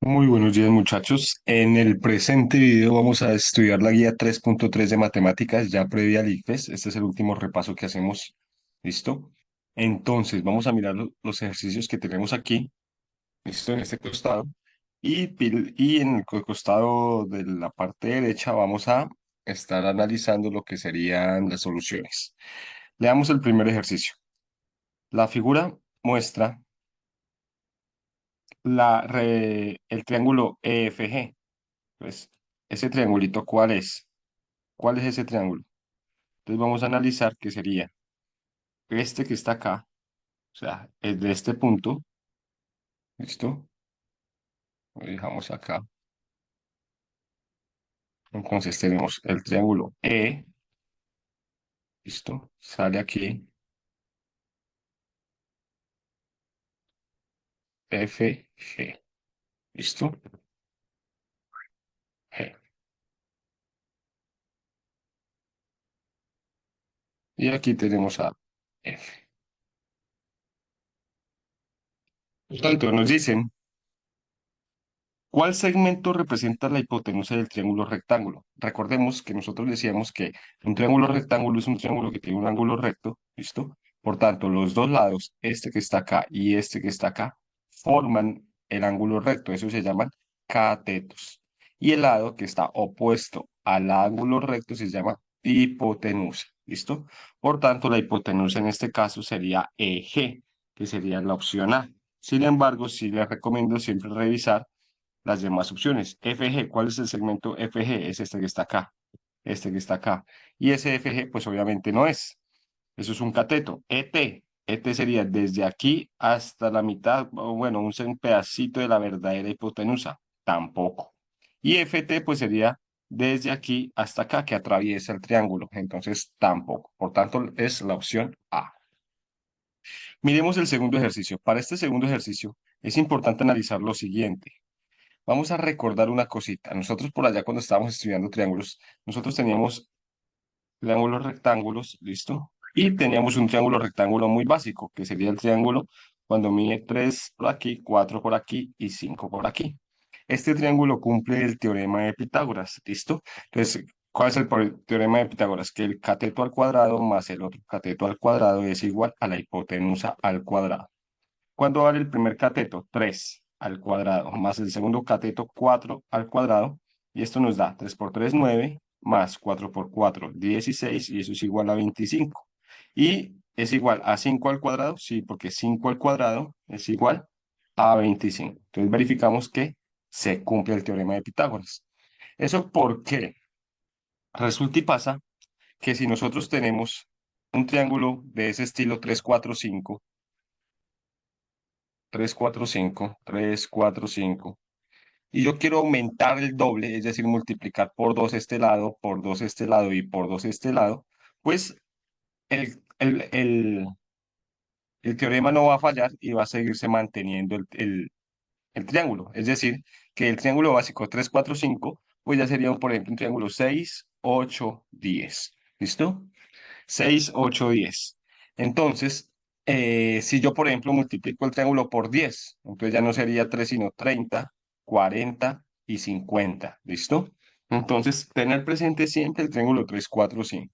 Muy buenos días, muchachos. En el presente video vamos a estudiar la guía 3.3 de matemáticas ya previa al ICFES. Este es el último repaso que hacemos. ¿Listo? Entonces, vamos a mirar los ejercicios que tenemos aquí. ¿Listo? En este costado. Y en el costado de la parte derecha vamos a estar analizando lo que serían las soluciones. Leamos el primer ejercicio. La figura muestra el triángulo EFG. Pues, ese triangulito, ¿cuál es? ¿Cuál es ese triángulo? Entonces vamos a analizar qué sería este que está acá, o sea, es de este punto, ¿listo? Lo dejamos acá. Entonces tenemos el triángulo E, ¿listo? Sale aquí, F, G, ¿listo? G. Y aquí tenemos a F. Por tanto, nos dicen, ¿cuál segmento representa la hipotenusa del triángulo rectángulo? Recordemos que nosotros decíamos que un triángulo rectángulo es un triángulo que tiene un ángulo recto, ¿listo? Por tanto, los dos lados, este que está acá y este que está acá, forman el ángulo recto. Eso se llaman catetos. Y el lado que está opuesto al ángulo recto se llama hipotenusa, ¿listo? Por tanto, la hipotenusa en este caso sería EG, que sería la opción A. Sin embargo, sí les recomiendo siempre revisar las demás opciones. FG, ¿cuál es el segmento FG? Es este que está acá, este que está acá. Y ese FG, pues obviamente no es. Eso es un cateto. ET sería desde aquí hasta la mitad, o bueno, un pedacito de la verdadera hipotenusa. Tampoco. Y FT, pues sería desde aquí hasta acá, que atraviesa el triángulo. Entonces, tampoco. Por tanto, es la opción A. Miremos el segundo ejercicio. Para este segundo ejercicio, es importante analizar lo siguiente. Vamos a recordar una cosita. Nosotros por allá cuando estábamos estudiando triángulos, nosotros teníamos triángulos rectángulos, ¿listo? Y teníamos un triángulo rectángulo muy básico, que sería el triángulo cuando mide 3 por aquí, 4 por aquí y 5 por aquí. Este triángulo cumple el teorema de Pitágoras, ¿listo? Entonces, ¿cuál es el teorema de Pitágoras? Que el cateto al cuadrado más el otro cateto al cuadrado es igual a la hipotenusa al cuadrado. ¿Cuánto vale el primer cateto? 3 al cuadrado, más el segundo cateto 4 al cuadrado, y esto nos da 3 por 3 9, más 4 por 4 16, y eso es igual a 25. ¿Y es igual a 5 al cuadrado? Sí, porque 5 al cuadrado es igual a 25. Entonces verificamos que se cumple el teorema de Pitágoras. ¿Eso por qué? Resulta y pasa que si nosotros tenemos un triángulo de ese estilo 3 4 5, 3 4 5 3 4 5 y yo quiero aumentar el doble, es decir, multiplicar por 2 este lado, por 2 este lado y por 2 este lado, pues el teorema no va a fallar y va a seguirse manteniendo el triángulo. Es decir, que el triángulo básico 3 4 5 pues ya sería, por ejemplo, un triángulo 6 8 10. ¿Listo? 6 8 10. Entonces, si yo, por ejemplo, multiplico el triángulo por 10, entonces ya no sería 3 sino 30, 40 y 50. ¿Listo? Entonces, tener presente siempre el triángulo 3 4 5.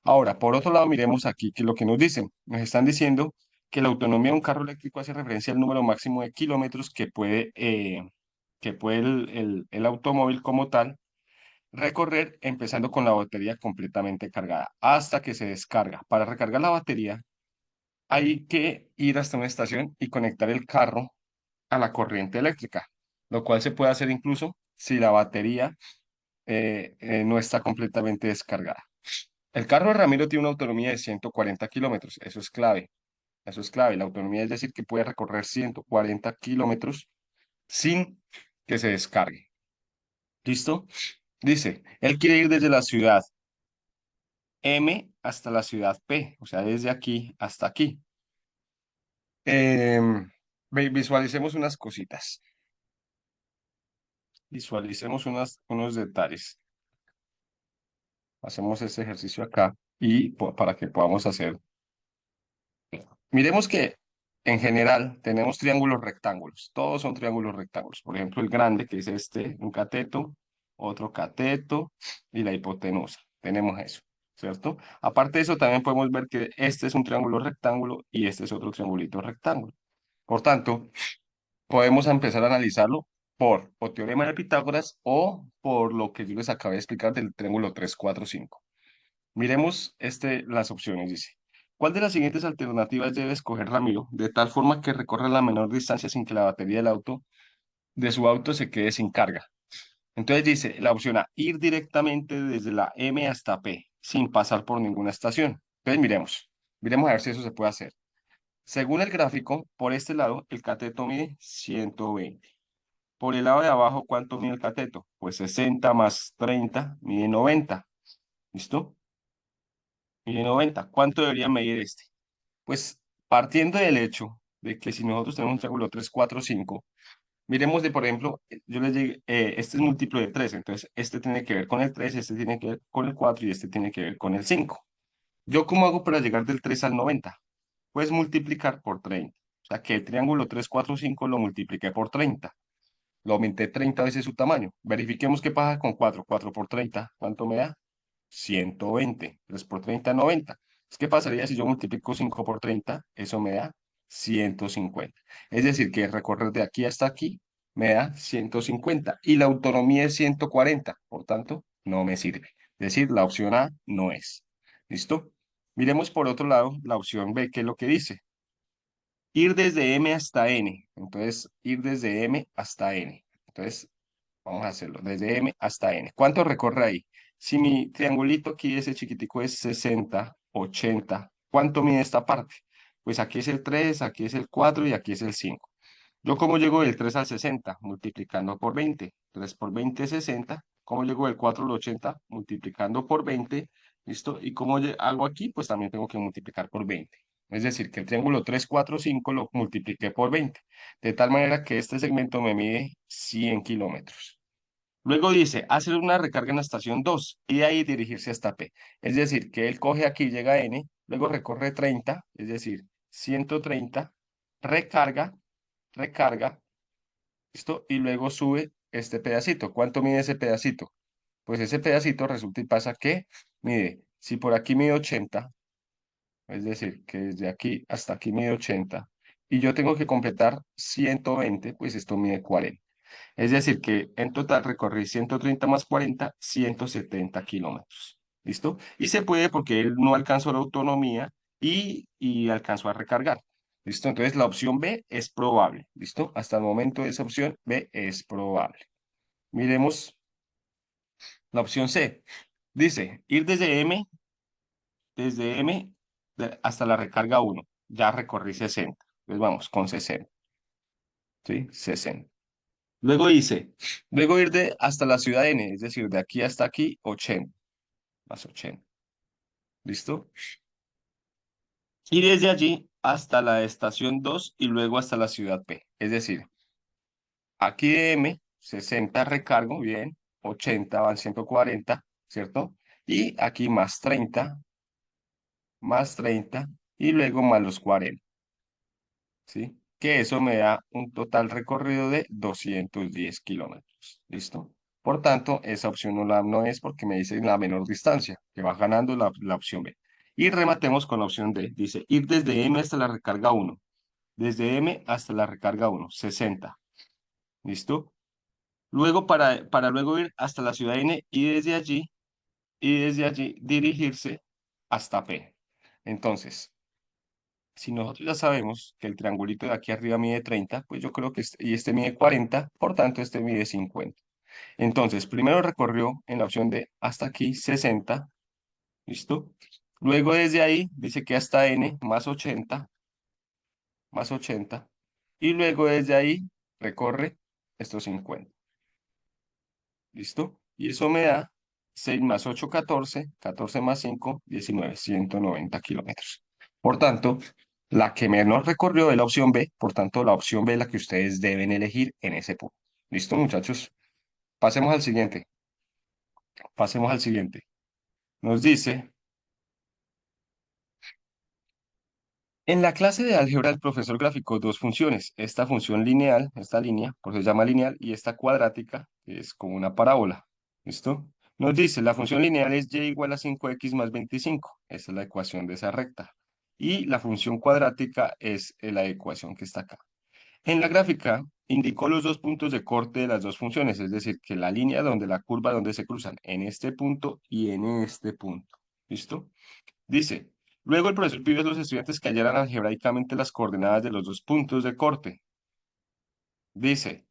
Ahora, por otro lado, miremos aquí que lo que nos dicen. Nos están diciendo que la autonomía de un carro eléctrico hace referencia al número máximo de kilómetros que puede el automóvil como tal recorrer, empezando con la batería completamente cargada hasta que se descarga. Para recargar la batería hay que ir hasta una estación y conectar el carro a la corriente eléctrica, lo cual se puede hacer incluso si la batería no está completamente descargada. El carro de Ramiro tiene una autonomía de 140 kilómetros. Eso es clave. Eso es clave. La autonomía es decir que puede recorrer 140 kilómetros sin que se descargue. ¿Listo? Dice, él quiere ir desde la ciudad M hasta la ciudad P, o sea, desde aquí hasta aquí. Em, Visualicemos unas cositas, visualicemos unos detalles. Hacemos este ejercicio acá y para que podamos hacer. Miremos que en general, tenemos triángulos rectángulos. Todos son triángulos rectángulos. Por ejemplo, el grande, que es este, un cateto, otro cateto y la hipotenusa. Tenemos eso, ¿cierto? Aparte de eso, también podemos ver que este es un triángulo rectángulo y este es otro triangulito rectángulo. Por tanto, podemos empezar a analizarlo por o teorema de Pitágoras o por lo que yo les acabé de explicar del triángulo 3 4 5. Miremos las opciones, dice. ¿Cuál de las siguientes alternativas debe escoger Ramiro de tal forma que recorra la menor distancia sin que la batería de su auto se quede sin carga? Entonces dice la opción A, ir directamente desde la M hasta P sin pasar por ninguna estación. Entonces miremos a ver si eso se puede hacer. Según el gráfico, por este lado, el cateto mide 120. Por el lado de abajo, ¿cuánto mide el cateto? Pues 60 más 30 mide 90. ¿Listo? Mide 90. ¿Cuánto debería medir este? Pues partiendo del hecho de que si nosotros tenemos un triángulo 3 4 5 miremos de, por ejemplo, yo les digo, este es múltiplo de 3 entonces este tiene que ver con el 3 este tiene que ver con el 4 y este tiene que ver con el 5. ¿Yo cómo hago para llegar del 3 al 90? Pues multiplicar por 30. O sea que el triángulo 3 4 5 lo multipliqué por 30. Lo aumenté 30 veces su tamaño. Verifiquemos qué pasa con 4. 4 por 30, ¿cuánto me da? 120. 3 por 30, 90. ¿Qué pasaría si yo multiplico 5 por 30? Eso me da 150. Es decir, que recorrer de aquí hasta aquí me da 150 y la autonomía es 140. Por tanto, no me sirve. Es decir, la opción A no es. ¿Listo? Miremos por otro lado la opción B, ¿qué es lo que dice? Ir desde M hasta N. Entonces, ir desde M hasta N. Entonces, vamos a hacerlo desde M hasta N. ¿Cuánto recorre ahí? Si mi triangulito aquí, ese chiquitico es 60, 80, ¿cuánto mide esta parte? Pues aquí es el 3, aquí es el 4 y aquí es el 5. ¿Yo cómo llego del 3 al 60? Multiplicando por 20. 3 por 20 es 60. ¿Cómo llego del 4 al 80? Multiplicando por 20. ¿Listo? ¿Y cómo hago aquí? Pues también tengo que multiplicar por 20. Es decir, que el triángulo 3 4 5 lo multipliqué por 20. De tal manera que este segmento me mide 100 kilómetros. Luego dice, hacer una recarga en la estación 2 y de ahí dirigirse hasta P. Es decir, que él coge aquí, llega a N, luego recorre 30, es decir, 130, recarga, recarga, ¿listo? Y luego sube este pedacito. ¿Cuánto mide ese pedacito? Pues ese pedacito resulta y pasa que mide, si por aquí mide 80, es decir, que desde aquí hasta aquí mide 80, y yo tengo que completar 120, pues esto mide 40. Es decir, que en total recorrí 130 más 40, 170 kilómetros. ¿Listo? Y se puede porque él no alcanzó la autonomía y alcanzó a recargar. ¿Listo? Entonces la opción B es probable. ¿Listo? Hasta el momento esa opción B es probable. Miremos la opción C. Dice, ir desde M hasta la recarga 1. Ya recorrí 60. Entonces vamos con 60. ¿Sí? 60. Luego ir hasta la ciudad N, es decir, de aquí hasta aquí, 80, más 80. ¿Listo? Y desde allí hasta la estación 2 y luego hasta la ciudad P. Es decir, aquí de M, 60 recargo, bien, 80 van 140, ¿cierto? Y aquí más 30 y luego más los 40. ¿Sí? Que eso me da un total recorrido de 210 kilómetros. ¿Listo? Por tanto, esa opción no es porque me dice la menor distancia, que va ganando la opción B. Y rematemos con la opción D. Dice, ir desde M hasta la recarga 1. Desde M hasta la recarga 1, 60. ¿Listo? Luego para luego ir hasta la ciudad N y desde allí dirigirse hasta P. Entonces, si nosotros ya sabemos que el triangulito de aquí arriba mide 30, pues yo creo que este mide 40, por tanto este mide 50. Entonces, primero recorrió en la opción de hasta aquí 60, ¿listo? Luego desde ahí dice que hasta N más 80, y luego desde ahí recorre estos 50, ¿listo? Y eso me da 6 más 8, 14, 14 más 5, 19, 190 kilómetros. Por tanto, la que menos recorrió es la opción B, por tanto, la opción B es la que ustedes deben elegir en ese punto. ¿Listo, muchachos? Pasemos al siguiente. Pasemos al siguiente. Nos dice, En la clase de álgebra, el profesor graficó dos funciones. Esta función lineal, esta línea, por eso se llama lineal, y esta cuadrática, que es como una parábola. ¿Listo? Nos dice, la función lineal es y igual a 5x más 25. Esa es la ecuación de esa recta. Y la función cuadrática es la ecuación que está acá. En la gráfica, indicó los dos puntos de corte de las dos funciones, es decir, que la línea donde la curva donde se cruzan, en este punto y en este punto. ¿Listo? Dice, luego el profesor pidió a los estudiantes que hallaran algebraicamente las coordenadas de los dos puntos de corte. Dice,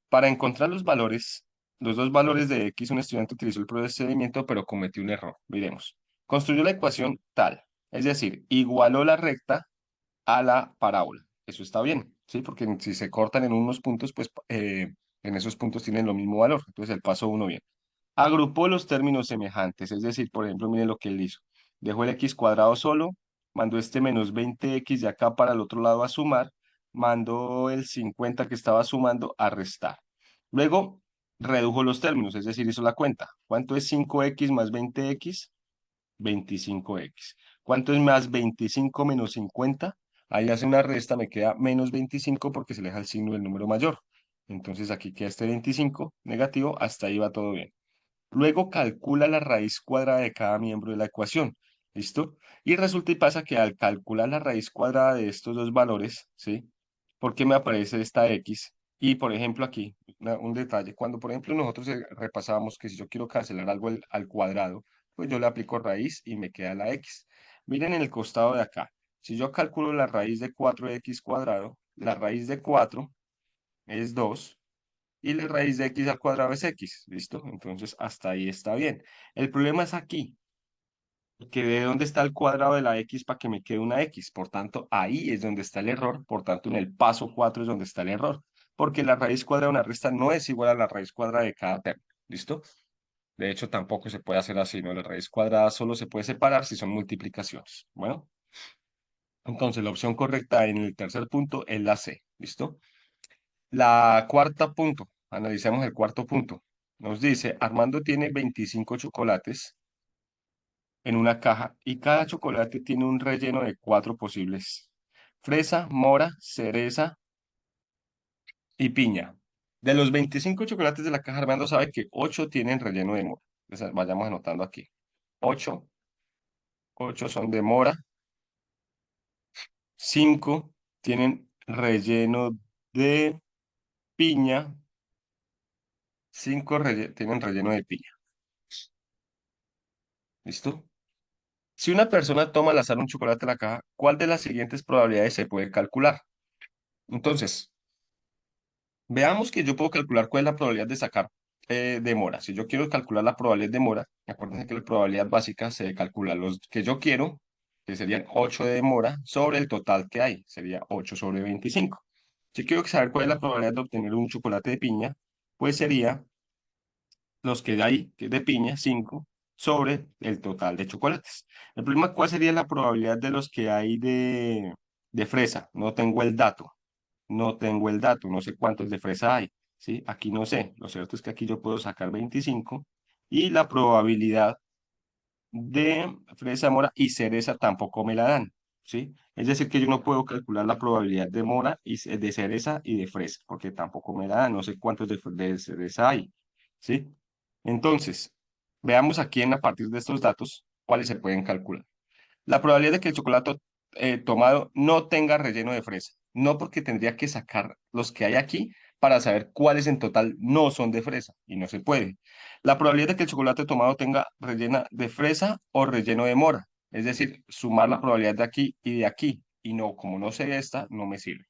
para encontrar los dos valores de X, un estudiante utilizó el procedimiento, pero cometió un error. Miremos. Construyó la ecuación tal, es decir, igualó la recta a la parábola. Eso está bien, ¿sí? Porque si se cortan en unos puntos, pues en esos puntos tienen lo mismo valor. Entonces el paso uno bien. Agrupó los términos semejantes, es decir, por ejemplo, miren lo que él hizo. Dejó el x cuadrado solo, mandó este menos 20x de acá para el otro lado a sumar, mandó el 50 que estaba sumando a restar. Luego redujo los términos, es decir, hizo la cuenta. ¿Cuánto es 5x más 20x? 25x. ¿Cuánto es más 25 menos 50? Ahí hace una resta, me queda menos 25 porque se le deja el signo del número mayor. Entonces aquí queda este 25 negativo, hasta ahí va todo bien. Luego calcula la raíz cuadrada de cada miembro de la ecuación. ¿Listo? Y resulta y pasa que al calcular la raíz cuadrada de estos dos valores, ¿sí? ¿Por qué me aparece esta X? Y por ejemplo aquí, un detalle, cuando por ejemplo nosotros repasábamos que si yo quiero cancelar algo al cuadrado, pues yo le aplico raíz y me queda la X. Miren en el costado de acá, si yo calculo la raíz de 4x cuadrado, la raíz de 4 es 2 y la raíz de x al cuadrado es x, ¿listo? Entonces, hasta ahí está bien. El problema es aquí, que de dónde está el cuadrado de la x para que me quede una x. Por tanto, ahí es donde está el error. Por tanto, en el paso 4 es donde está el error. Porque la raíz cuadrada de una resta no es igual a la raíz cuadrada de cada término, ¿listo? De hecho, tampoco se puede hacer así, ¿no? La raíz cuadrada solo se puede separar si son multiplicaciones. Bueno, entonces la opción correcta en el tercer punto es la C, ¿listo? La cuarta punto, analicemos el cuarto punto. Nos dice, Armando tiene 25 chocolates en una caja y cada chocolate tiene un relleno de cuatro posibles. Fresa, mora, cereza y piña. De los 25 chocolates de la caja, Armando sabe que 8 tienen relleno de mora. Entonces, vayamos anotando aquí. 8, 8 son de mora, 5 tienen relleno de piña, 5 tienen relleno de piña. ¿Listo? Si una persona toma al azar un chocolate de la caja, ¿cuál de las siguientes probabilidades se puede calcular? Entonces, veamos que yo puedo calcular cuál es la probabilidad de sacar de mora. Si yo quiero calcular la probabilidad de mora, acuérdense que la probabilidad básica se calcula los que yo quiero, que serían 8 de mora, sobre el total que hay, sería 8 sobre 25. Si quiero saber cuál es la probabilidad de obtener un chocolate de piña, pues sería los que hay que de piña, 5 sobre el total de chocolates. El problema, ¿cuál sería la probabilidad de los que hay de fresa? No tengo el dato, no tengo el dato, no sé cuántos de fresa hay, ¿sí? Aquí no sé, lo cierto es que aquí yo puedo sacar 25 y la probabilidad de fresa, mora y cereza tampoco me la dan, ¿sí? Es decir, que yo no puedo calcular la probabilidad de mora y de cereza y de fresa, porque tampoco me la dan, no sé cuántos de cereza hay, ¿sí? Entonces, veamos aquí a partir de estos datos cuáles se pueden calcular. La probabilidad de que el chocolate tomado no tenga relleno de fresa. No, porque tendría que sacar los que hay aquí para saber cuáles en total no son de fresa y no se puede. La probabilidad de que el chocolate tomado tenga rellena de fresa o relleno de mora. Es decir, sumar la probabilidad de aquí y de aquí. Y no, como no sé esta, no me sirve.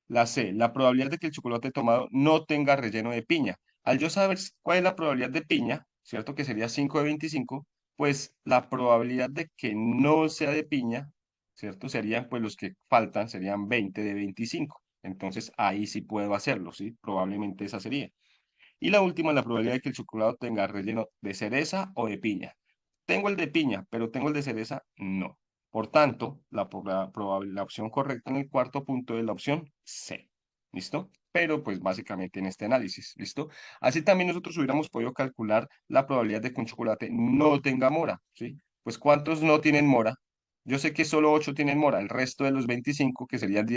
La C, la probabilidad de que el chocolate tomado no tenga relleno de piña. Al yo saber cuál es la probabilidad de piña, ¿cierto? Que sería 5 de 25, pues la probabilidad de que no sea de piña, ¿cierto? Serían, pues los que faltan serían 20 de 25. Entonces ahí sí puedo hacerlo, ¿sí? Probablemente esa sería. Y la última, la probabilidad de que el chocolate tenga relleno de cereza o de piña. Tengo el de piña, pero tengo el de cereza, no. Por tanto, la opción correcta en el cuarto punto es la opción C. ¿Listo? Pero pues básicamente en este análisis, ¿listo? Así también nosotros hubiéramos podido calcular la probabilidad de que un chocolate no tenga mora, ¿sí? Pues ¿cuántos no tienen mora? Yo sé que solo 8 tienen mora, el resto de los 25, que serían 10.